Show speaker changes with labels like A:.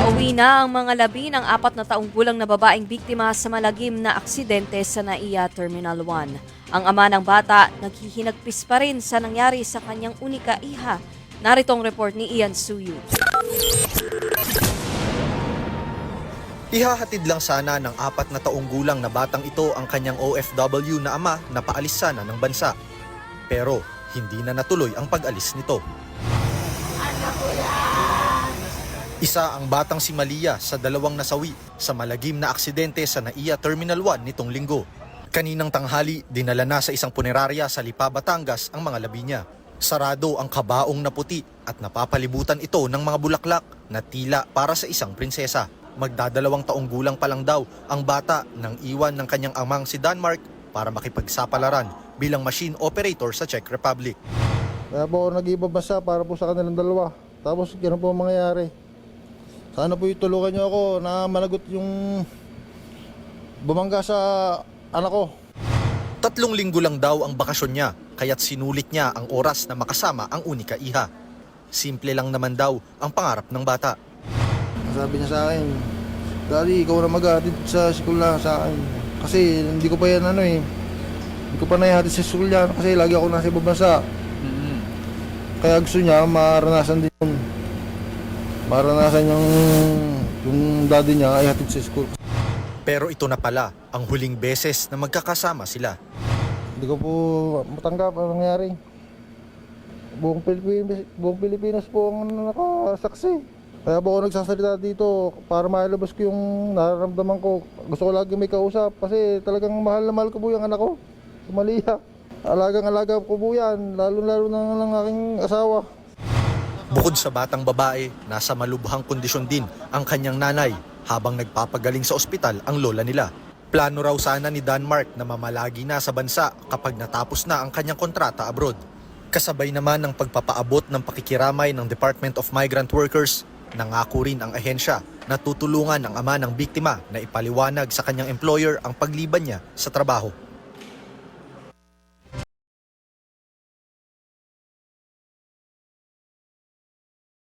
A: Nauwi na ang mga labi ng 4 na taong gulang na babaeng biktima sa malagim na aksidente sa NAIA Terminal 1. Ang ama ng bata naghihinagpis pa rin sa nangyari sa kanyang unika iha. Narito ang report ni Ian Suyu.
B: Ihahatid lang sana ng 4 na taong gulang na batang ito ang kanyang OFW na ama na paalis sana ng bansa. Pero hindi na natuloy ang pag-alis nito. Isa ang batang si Malia sa 2 nasawi sa malagim na aksidente sa NAIA Terminal 1 nitong linggo. Kaninang tanghali, dinala na sa isang punerarya sa Lipa, Batangas ang mga labi niya. Sarado ang kabaong na puti at napapalibutan ito ng mga bulaklak na tila para sa isang prinsesa. Magdadalawang taong gulang pa lang daw ang bata nang iwan ng kanyang amang si Denmark para makipagsapalaran bilang machine operator sa Czech Republic.
C: Kaya po ako nag-ibabasa para po sa kanilang dalawa. Tapos gano'n po ang mangyayari. Sana po itulungan niyo ako na managot yung bumangga sa anak ko.
B: 3 linggo lang daw ang bakasyon niya, kaya't sinulit niya ang oras na makasama ang unika iha. Simple lang naman daw ang pangarap ng bata.
C: Sabi niya sa akin, Daddy, ikaw na mag-aatid sa sikula sa akin. Kasi hindi ko pa yan hindi ko pa naihatid sa sikula yan kasi lagi ako nasa ibang bansa. Kaya gusto niya maranasan din yun. Maranasan yung daddy niya ay hatid sa school.
B: Pero ito na pala ang huling beses na magkakasama sila.
C: Hindi ko po matanggap ang nangyari. Buong Pilipinas po ang nakasaksi. Kaya po ako nagsasalita dito para mailabas ko yung nararamdaman ko. Gusto ko lagi may kausap kasi talagang mahal na mahal ko po yung anak ko. Sumaliha. Alagang-alaga ko po yan, lalo-lalo ng aking asawa.
B: Bukod sa batang babae, nasa malubhang kondisyon din ang kanyang nanay habang nagpapagaling sa ospital ang lola nila. Plano raw sana ni Denmark na mamalagi na sa bansa kapag natapos na ang kanyang kontrata abroad. Kasabay naman ng pagpapaabot ng pakikiramay ng Department of Migrant Workers, nangako rin ang ahensya na tutulungan ang ama ng biktima na ipaliwanag sa kanyang employer ang pagliban niya sa trabaho.